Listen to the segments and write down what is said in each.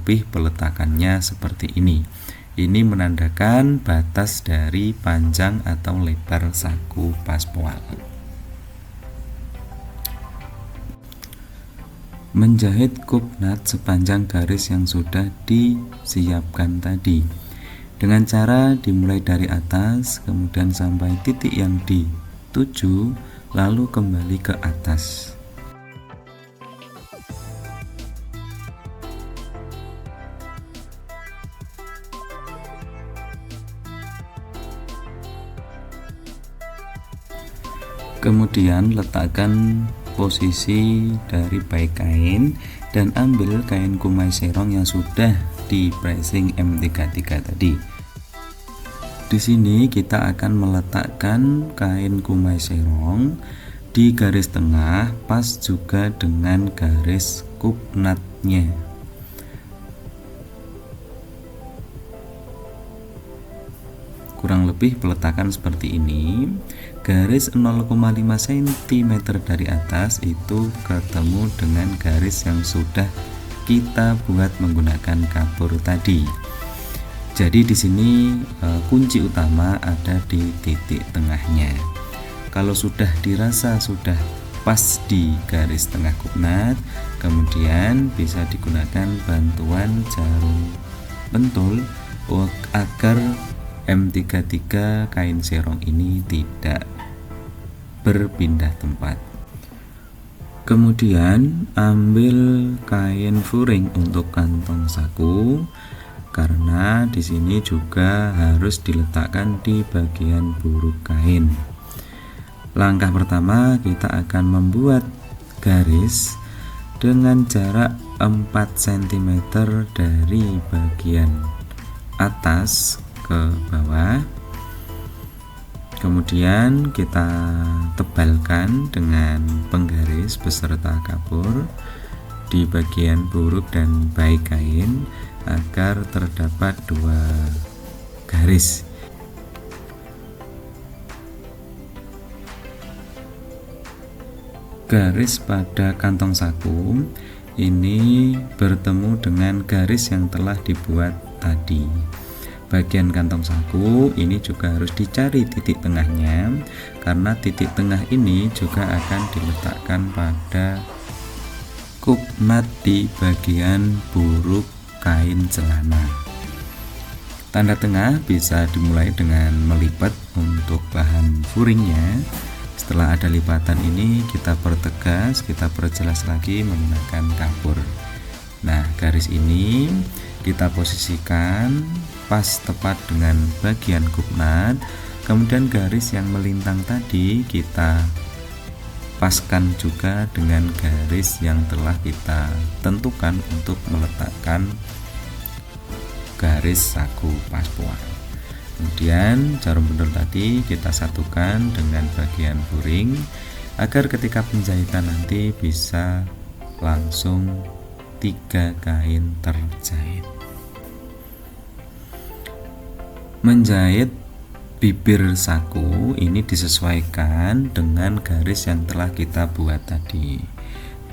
lebih peletakannya seperti ini. Ini menandakan batas dari panjang atau lebar saku paspoal. Menjahit kupnat sepanjang garis yang sudah disiapkan tadi dengan cara dimulai dari atas, kemudian sampai titik yang dituju, lalu kembali ke atas. Kemudian letakkan posisi dari baik kain dan ambil kain kumai serong yang sudah di pressing M33 tadi. Di sini kita akan meletakkan kain kumai serong di garis tengah pas juga dengan garis kupnatnya. Kurang lebih peletakan seperti ini. Garis 0,5 cm dari atas itu ketemu dengan garis yang sudah kita buat menggunakan kapur tadi. Jadi di sini kunci utama ada di titik tengahnya. Kalau sudah dirasa sudah pas di garis tengah kupnat, kemudian bisa digunakan bantuan jarum pentul agar M33 kain serong ini tidak berpindah tempat. Kemudian ambil kain furing untuk kantong saku, karena di sini juga harus diletakkan di bagian buruk kain. Langkah pertama kita akan membuat garis dengan jarak 4 cm dari bagian atas ke bawah. Kemudian kita tebalkan dengan penggaris beserta kapur di bagian buruk dan baik kain agar terdapat 2 garis. Garis pada kantong saku ini bertemu dengan garis yang telah dibuat tadi. Bagian kantong saku ini juga harus dicari titik tengahnya, karena titik tengah ini juga akan diletakkan pada kupnat di bagian buruk kain celana. Tanda tengah bisa dimulai dengan melipat untuk bahan furingnya. Setelah ada lipatan ini kita pertegas, kita perjelas lagi menggunakan kapur. Nah, garis ini kita posisikan pas tepat dengan bagian kupnat. Kemudian garis yang melintang tadi kita paskan juga dengan garis yang telah kita tentukan untuk meletakkan garis saku paspoal. Kemudian jarum pentul tadi kita satukan dengan bagian furing agar ketika penjahitan nanti bisa langsung 3 kain terjahit. Menjahit bibir saku ini disesuaikan dengan garis yang telah kita buat tadi.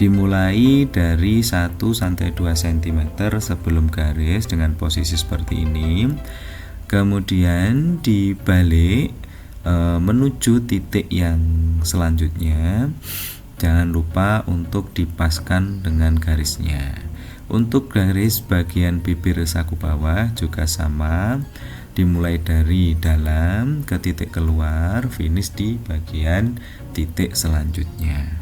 Dimulai dari 1-2 cm sebelum garis dengan posisi seperti ini. Kemudian dibalik menuju titik yang selanjutnya. Jangan lupa untuk dipaskan dengan garisnya. Untuk garis bagian bibir saku bawah juga sama. Dimulai dari dalam ke titik keluar, finish di bagian titik selanjutnya.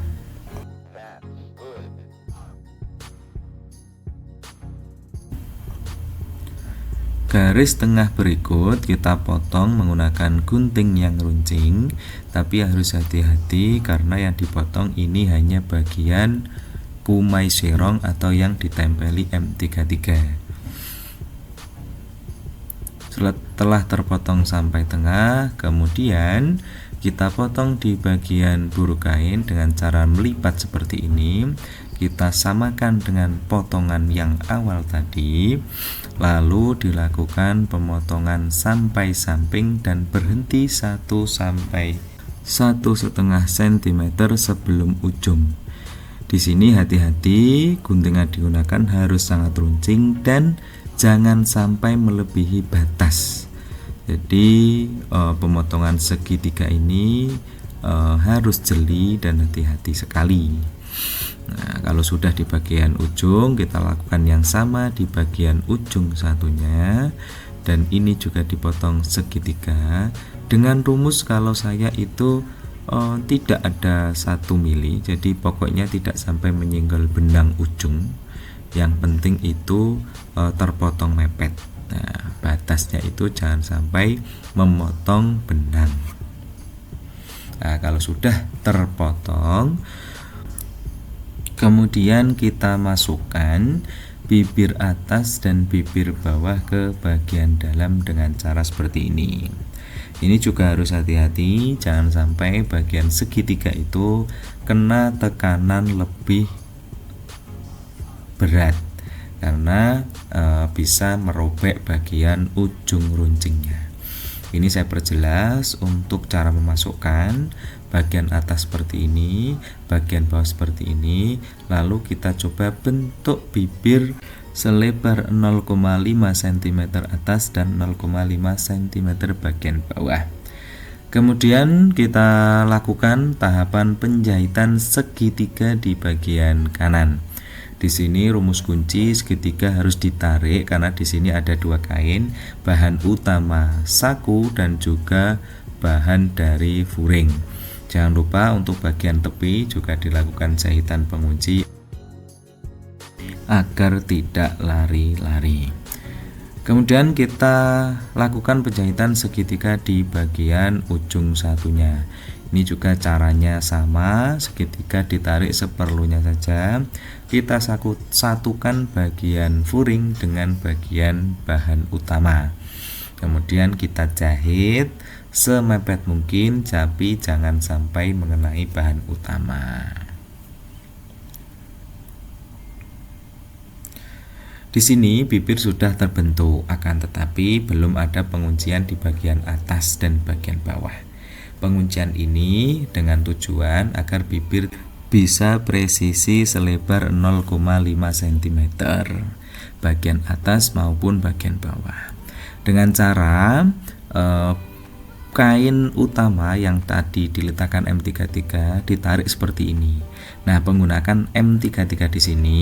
Garis tengah berikut kita potong menggunakan gunting yang runcing, tapi harus hati-hati karena yang dipotong ini hanya bagian kumai serong atau yang ditempeli M33. Setelah terpotong sampai tengah, kemudian kita potong di bagian buruk kain dengan cara melipat seperti ini. Kita samakan dengan potongan yang awal tadi, lalu dilakukan pemotongan sampai samping dan berhenti 1 sampai 1,5 cm sebelum ujung. Di sini hati-hati, gunting yang digunakan harus sangat runcing dan jangan sampai melebihi batas. Jadi pemotongan segitiga ini harus jeli dan hati-hati sekali. Nah, kalau sudah di bagian ujung, kita lakukan yang sama di bagian ujung satunya, dan ini juga dipotong segitiga dengan rumus kalau saya itu tidak ada 1 mili, jadi pokoknya tidak sampai menyinggol benang ujung. Yang penting itu terpotong mepet. Nah, batasnya itu jangan sampai memotong benang. Nah, kalau sudah terpotong, kemudian kita masukkan bibir atas dan bibir bawah ke bagian dalam dengan cara seperti ini. Ini juga harus hati-hati, jangan sampai bagian segitiga itu kena tekanan lebih berat, karena bisa merobek bagian ujung runcingnya. Ini saya perjelas untuk cara memasukkan bagian atas seperti ini, bagian bawah seperti ini, lalu kita coba bentuk bibir selebar 0,5 cm atas dan 0,5 cm bagian bawah. Kemudian kita lakukan tahapan penjahitan segitiga di bagian kanan. Di sini rumus kunci segitiga harus ditarik karena di sini ada 2 kain, bahan utama saku dan juga bahan dari furing. Jangan lupa untuk bagian tepi juga dilakukan jahitan pengunci agar tidak lari-lari. Kemudian kita lakukan penjahitan segitiga di bagian ujung satunya. Ini juga caranya sama, segitiga ditarik seperlunya saja. Kita satukan bagian furing dengan bagian bahan utama. Kemudian kita jahit semepet mungkin, tapi jangan sampai mengenai bahan utama. Di sini bibir sudah terbentuk, akan tetapi belum ada penguncian di bagian atas dan bagian bawah. Penguncian ini dengan tujuan agar bibir bisa presisi selebar 0,5 cm bagian atas maupun bagian bawah. Dengan cara kain utama yang tadi diletakkan M33 ditarik seperti ini. Nah, menggunakan M33 di sini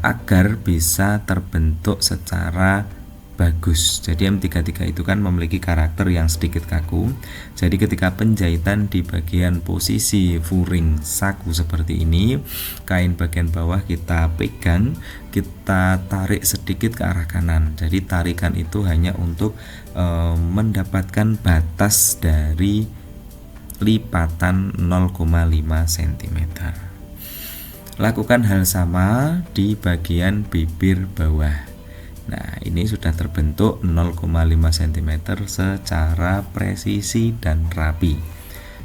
agar bisa terbentuk secara bagus. Jadi M33 itu kan memiliki karakter yang sedikit kaku. Jadi ketika penjahitan di bagian posisi furing saku seperti ini, kain bagian bawah kita pegang, kita tarik sedikit ke arah kanan. Jadi tarikan itu hanya untuk mendapatkan batas dari lipatan 0,5 cm. Lakukan hal sama di bagian bibir bawah. Nah, ini sudah terbentuk 0,5 cm secara presisi dan rapi.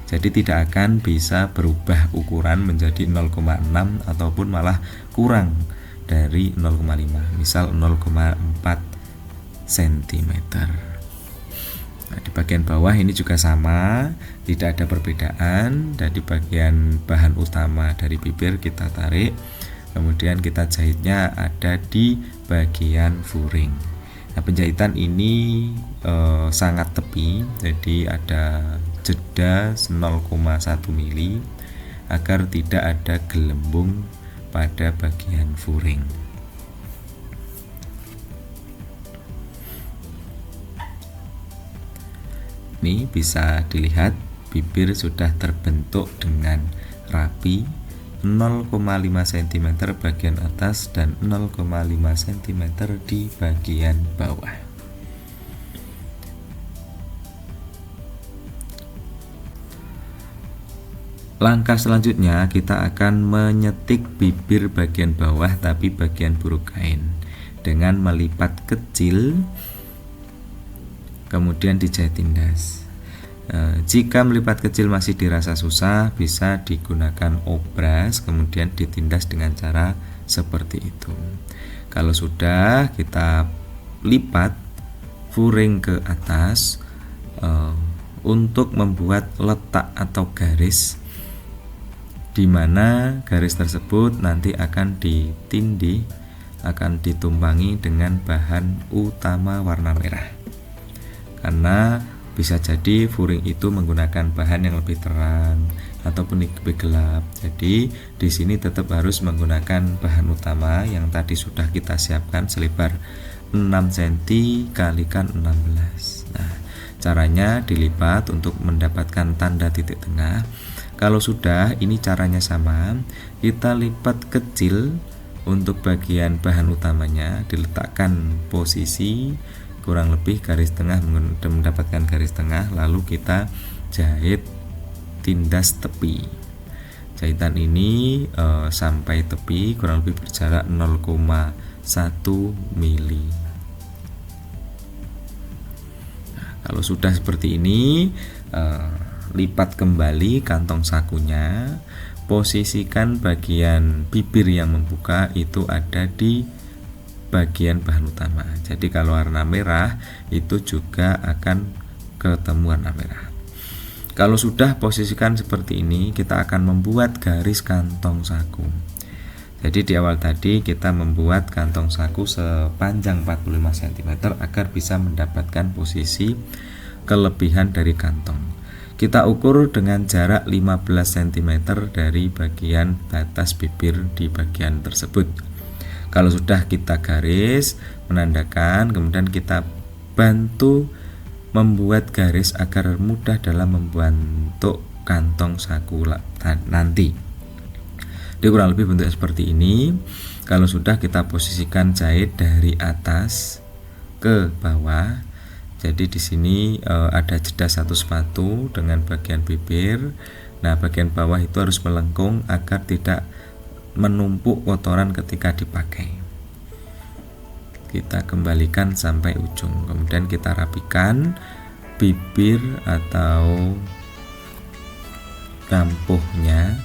Jadi tidak akan bisa berubah ukuran menjadi 0,6 ataupun malah kurang dari 0,5, misal 0,4 cm. Nah, di bagian bawah ini juga sama, tidak ada perbedaan. Dan di bagian bahan utama dari bibir kita tarik, kemudian kita jahitnya ada di bagian furing. Nah, penjahitan ini sangat tepi, jadi ada jeda 0,1 mili agar tidak ada gelembung pada bagian furing. Ini bisa dilihat bibir sudah terbentuk dengan rapi, 0,5 cm bagian atas dan 0,5 cm di bagian bawah. Langkah selanjutnya kita akan menyetik bibir bagian bawah tapi bagian buruk kain dengan melipat kecil, kemudian dijahit tindas. Jika melipat kecil masih dirasa susah, bisa digunakan obras kemudian ditindas dengan cara seperti itu. Kalau sudah, kita lipat furing ke atas untuk membuat letak atau garis di mana garis tersebut nanti akan ditindih, akan ditumpangi dengan bahan utama warna merah. Karena bisa jadi furing itu menggunakan bahan yang lebih terang ataupun lebih gelap. Jadi di sini tetap harus menggunakan bahan utama yang tadi sudah kita siapkan selebar 6 cm kalikan 16. Nah, caranya dilipat untuk mendapatkan tanda titik tengah. Kalau sudah, ini caranya sama, kita lipat kecil untuk bagian bahan utamanya, diletakkan posisi kurang lebih garis tengah, mendapatkan garis tengah, lalu kita jahit tindas tepi. Jahitan ini sampai tepi kurang lebih berjarak 0,1 mili. Nah, kalau sudah seperti ini, lipat kembali kantong sakunya, posisikan bagian bibir yang membuka itu ada di bagian bahan utama. Jadi kalau warna merah itu juga akan ketemu warna merah. Kalau sudah posisikan seperti ini, kita akan membuat garis kantong saku. Jadi di awal tadi kita membuat kantong saku sepanjang 45 cm agar bisa mendapatkan posisi kelebihan dari kantong. Kita ukur dengan jarak 15 cm dari bagian batas bibir di bagian tersebut. Kalau sudah kita garis, menandakan, kemudian kita bantu membuat garis agar mudah dalam membentuk kantong saku nanti. Jadi kurang lebih bentuk seperti ini. Kalau sudah, kita posisikan jahit dari atas ke bawah. Jadi di sini ada jeda satu sepatu dengan bagian bibir. Nah, bagian bawah itu harus melengkung agar tidak menumpuk kotoran ketika dipakai. Kita kembalikan sampai ujung, kemudian kita rapikan bibir atau kampuhnya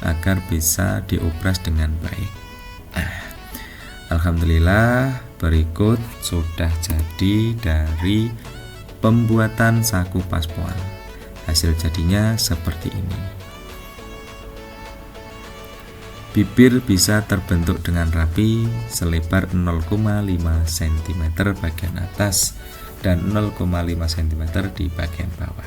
agar bisa diopras dengan baik. Alhamdulillah, berikut sudah jadi dari pembuatan saku paspoal. Hasil jadinya seperti ini. Bibir bisa terbentuk dengan rapi selebar 0,5 cm bagian atas dan 0,5 cm di bagian bawah.